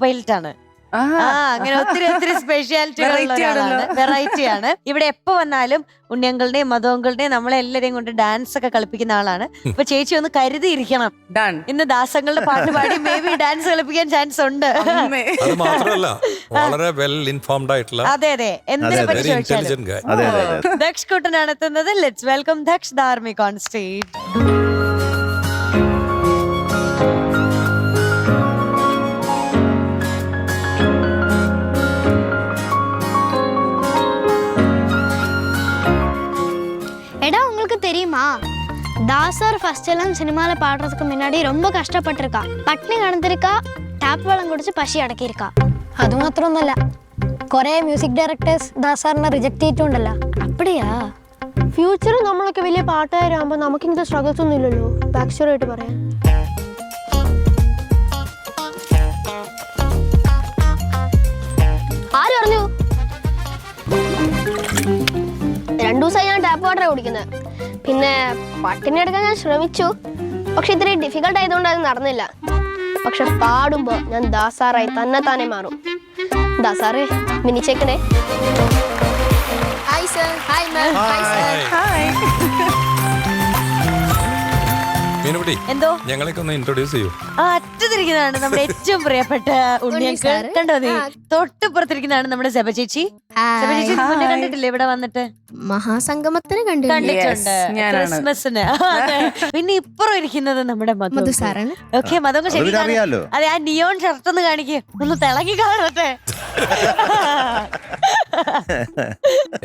Pilot ആണ്. അങ്ങനെ ഒത്തിരി സ്പെഷ്യാലിറ്റികളുള്ള വെറൈറ്റി ആണ്. ഇവിടെ എപ്പോ വന്നാലും ഉണ്ണിയങ്കളുടെയും മധുവങ്കളുടെയും നമ്മളെല്ലാരെയും കൊണ്ട് ഡാൻസ് ഒക്കെ കളിപ്പിക്കുന്ന ആളാണ്. ഇപ്പൊ ചേച്ചി ഒന്ന് കരുതിയിരിക്കണം, ഇന്ന് ദാസങ്ങളുടെ പാട്ട് പാടി മേ ബി ഡാൻസ് കളിപ്പിക്കാൻ ചാൻസ് ഉണ്ട്. അത് മാത്രമല്ല വളരെ വെൽ ഇൻഫോംഡ് ആയിട്ടുള്ള. അതെ എന്തിനെ പറ്റി ചോദിച്ചാലും ദക്ഷ് കുട്ടനാണ് എത്തുന്നത്. Let's welcome Daksh Dharmik on stage. தெரியுமா, தாசர் ஃபர்ஸ்ட் எல்லாம் சினிமால பாடுறதுக்கு முன்னாடி ரொம்ப கஷ்டப்பட்டிருக்கா. பட்னி கடந்திருக்கா, ടാപ്പ് വെള്ളം കുടിച്ച് പശി അടക്കിയിരിക്കാ. അത് മാത്രമൊന്നുമല്ല, കുറെ മ്യൂസിക് ഡയറക്ടേഴ്സ് ദാസാറിനെ റിജക്ട് ചെയ്തിട്ടുണ്ടല്ലോ. അപ്പടിയാ? ഫ്യൂച്ചറിൽ നമ്മളൊക്കെ വലിയ പാട്ടുകാരാകുമ്പോൾ നമുക്കിങ്ങനത്തെ സ്ട്രഗിൾസ് ഒന്നും ഇല്ലല്ലോ. ബാക്ക് സ്റ്റോറി ആയിട്ട് പറയാം. ആര് പറഞ്ഞു? 2 ദിവസമായി ഞാൻ ടാപ്പ് വാട്ടറാണ് കുടിക്കുന്നത്. പിന്നെ പട്ടിണി എടുക്കാൻ ഞാൻ ശ്രമിച്ചു, പക്ഷെ ഇത്രയും ഡിഫിക്കൽട്ട് ആയതുകൊണ്ട് അത് നടന്നില്ല. പക്ഷെ പാടുമ്പോ ഞാൻ ദാസാറായി തന്നെ മാറും. ദാസാറേ, മിനിച്ചേക്കണേ. Hi sir. Hi ma'am. Hi sir. എന്തോ ഞങ്ങളൊക്കെ ഒന്ന് ഇൻട്രൊഡ്യൂസ് ചെയ്യൂ. അറ്റത്തിരിക്കുന്നതാണ് നമ്മുടെ ഏറ്റവും പ്രിയപ്പെട്ട ഉണ്ണിയങ്കൾ. കണ്ടോ നീ? തൊട്ടുപുറത്തിരിക്കുന്നതാണ് നമ്മുടെ സെബ ചേച്ചി. സെബ ചേച്ചി മുന്നേ കണ്ടിട്ടില്ലേ ഇവിടെ വന്നിട്ട്? മഹാസംഗമത്തിന് കണ്ടിട്ടുണ്ട്, ക്രിസ്മസിന്. പിന്നെ ഇപ്പുറം ഇരിക്കുന്നത് നമ്മുടെ മധു സാറാണ്. ഓക്കെ, മധു ശരി. അതെ, ആ നിയോൺ ഷർട്ട് ഒന്ന് കാണിക്കേ, ഒന്ന് തിളങ്ങി കാണട്ടെ.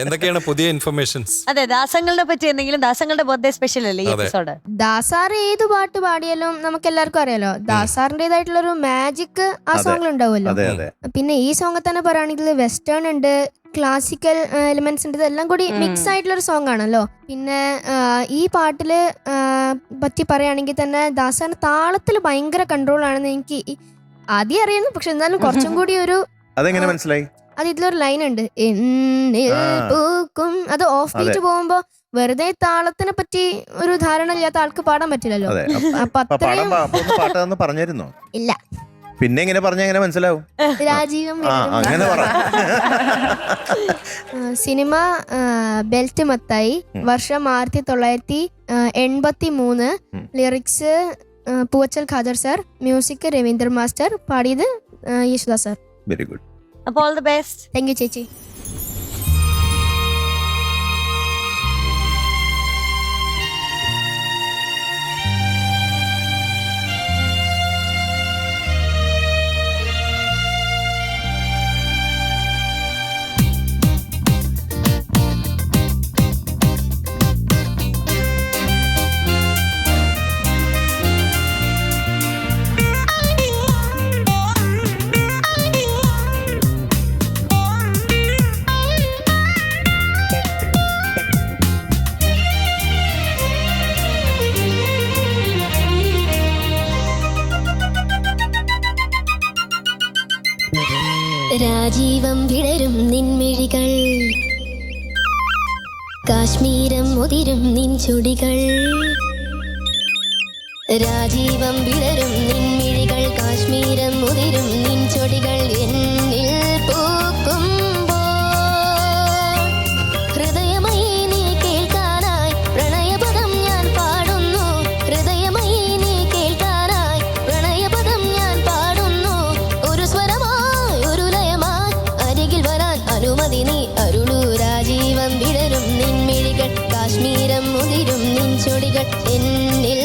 എന്തൊക്കെയാണ് പുതിയ ഇൻഫർമേഷൻസ്? അതെ, ദാസങ്ങളുടെ പറ്റി എന്തെങ്കിലും? ദാസങ്ങളുടെ ബർത്ത്ഡേ സ്പെഷ്യൽ അല്ലേ ഈ എപ്പിസോഡ്? ദാസാർ ഏത് പാട്ട് പാടിയാലും നമുക്ക് എല്ലാവർക്കും അറിയാലോ, ദാസാറിന്റേതായിട്ടുള്ള ഒരു മാജിക് ആ സോങ്ങിൽ ഉണ്ടാവുമല്ലോ. പിന്നെ ഈ സോങ് തന്നെ പറയുകയാണെങ്കിൽ വെസ്റ്റേൺ ഉണ്ട്, ക്ലാസിക്കൽ എലിമെന്റ്സ് ഉണ്ട്, ഇതെല്ലാം കൂടി മിക്സ് ആയിട്ടുള്ള ഒരു സോങ് ആണല്ലോ. പിന്നെ ഈ പാട്ടില് പറ്റി പറയുകയാണെങ്കിൽ തന്നെ ദാസാറിന്റെ താളത്തിൽ ഭയങ്കര കൺട്രോൾ ആണെന്ന് എനിക്ക് ആദ്യം അറിയുന്നു. പക്ഷെ എന്നാലും കുറച്ചും കൂടി ഒരു അതെങ്ങനെ മനസ്സിലായി? അത് ഇതിലൊരു ലൈൻ ഉണ്ട്, പൂക്കും. അത് ഓഫ് ബീറ്റ് പോകുമ്പോ വെറുതെ താളത്തിനെ പറ്റി ഒരു ധാരണ ഇല്ലാത്ത ആൾക്ക് പാടാൻ പറ്റില്ലല്ലോ. അപ്പൊ അത്രയും പറഞ്ഞിരുന്നോ? ഇല്ല. പിന്നെ എങ്ങനെ പറഞ്ഞ എങ്ങനെ മനസ്സിലാവും? രാജീവം. അങ്ങനെ പറ. സിനിമ ബെൽറ്റ് മത്തായി, വർഷം 1983, lyrics Poovachal Khader sir, music Raveendra master, പാടിയത് യേശുദാസ് സാർ. Very good. അപ്പോൾ all the best. Thank you ചേച്ചി. രാജീവം വിടരും നിൻമിഴികൾ, കാശ്മീരം മുതിരും നിൻ ചുടികൾ. രാജീവം വിടരും നിൻമിഴികൾ, കാശ്മീരം മുതിരും നിൻ ചുടികൾ. എന്നിൽ പൂക്കുമ്പോൾ ഹൃദയമയി നീ കേൾക്കാനായി പ്രണയപദം ഞാൻ പാടുന്നു. ഹൃദയമയി നീ കേൾക്കാനായി പ്രണയപദം ഞാൻ പാടുന്നു. ഒരു സ്വരമായി ഒരു ലയമായി അരികിൽ വരാൻ അനുമതി നീ അരുളൂ. രാജീവം വിടരും നിൻമിഴികൾ, കാശ്മീരം മുതിരും നിൻ ചുടികൾ. എന്നിൽ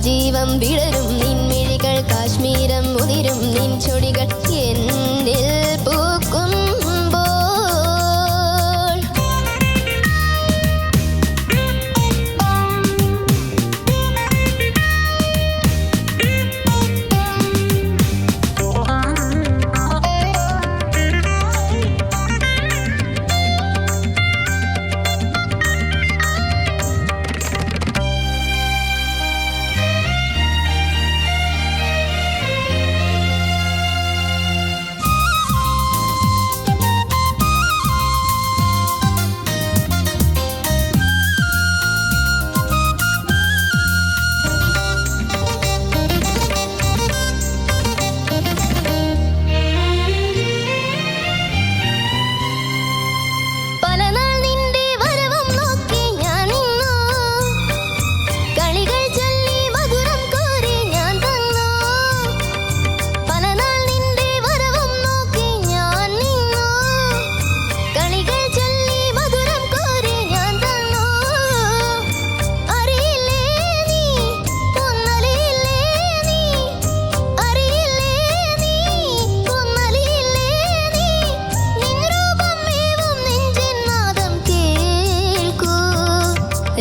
രാജീവം വിടരും നിൻമിഴികൾ കാശ്മീരം മുതിരും നിൻ ചൊടികൾ എന്നിൽ പൂക്കുമ്പോൾ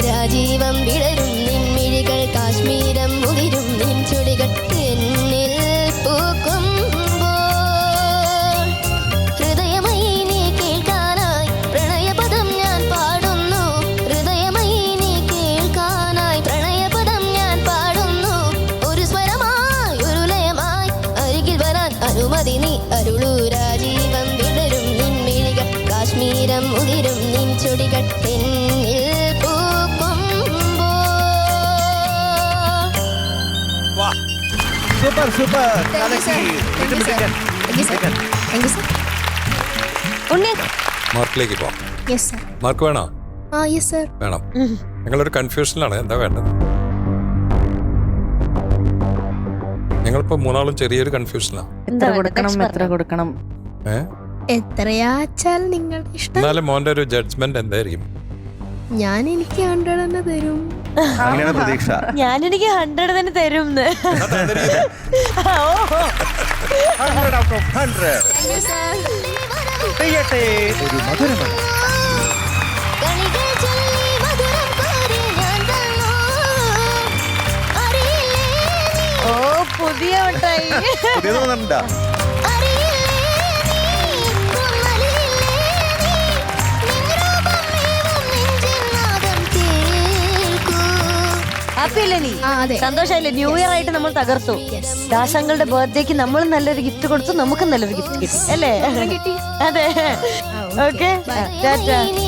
രാജീവം വിടരും നിൻമിഴികൾ കാശ്മീരം മുതിരും നിൻ ചുടികൾ എന്നിൽ പൂക്കുമ്പോൾ ഹൃദയമയി നീ കേൾക്കാനായി പ്രണയപദം ഞാൻ പാടുന്നു ഹൃദയമയി നീ കേൾക്കാനായി പ്രണയപദം ഞാൻ പാടുന്നു ഒരു സ്വരമായി ഒരു ലയമായി അരികിൽ വരാൻ അനുമതി നീ അരുളൂ രാജീവം വിടരും നിൻമിഴികൾ കാശ്മീരം മുതിരും നിൻ ചുടികൾ എന്നിൽ super super Thank you, sir. Thank you, sir. Thank you, sir. Thank you, sir. ഉണ്ണി മാർക്കിലേക്ക് പോവാം. Yes, sir. മാർക്ക് വേണോ? Yes, sir. വേണം. ഞങ്ങളൊരു കൺഫ്യൂഷനിലാണ്. എന്താ വേണ്ടത്? ഞങ്ങളിപ്പോ മൂന്നാളും ചെറിയൊരു കൺഫ്യൂഷനാണ്. എന്താ എത്ര കൊടുക്കണം എത്രയാച്ചാൽ നിങ്ങളുടെ ഇഷ്ടം. എന്നാലും മോന്റെ ഒരു ജഡ്ജ്മെന്റ് എന്തായിരിക്കും? ഞാൻ എനിക്ക് 100 തന്നെ തരും. അങ്ങനെയാണ് പ്രതീക്ഷ. ഞാനെനിക്ക് 100 തന്നെ തരും 100 out of 100. പെയ്യട്ടെ ഒരു മധുരമഴ. കളികൾ ചൊല്ലി മധുരം കോരി ഞാൻ തന്നു അറിയില്ലേ നീ ഓ പുതിയ മിഠായി. പുതിയത് തോന്നുന്നുണ്ടാ? അറിയില്ലേ നീ കൊന്നലില്ലേ നീ നിൻരൂപം മേവും നെഞ്ചിൻ നാദം കേൾക്കൂ ഹാപ്പി അല്ലേ നീ? അതെ. സന്തോഷായില്ലേ? ന്യൂ ഇയർ ആയിട്ട് നമ്മൾ തകർത്തു. ദാസങ്ങളുടെ ബർത്ത്ഡേക്ക് നമ്മൾ നല്ലൊരു ഗിഫ്റ്റ് കൊടുത്തു, നമുക്ക് നല്ലൊരു ഗിഫ്റ്റ് കിട്ടി അല്ലേ? അതെ. ഓക്കെ, ടാറ്റ. നീ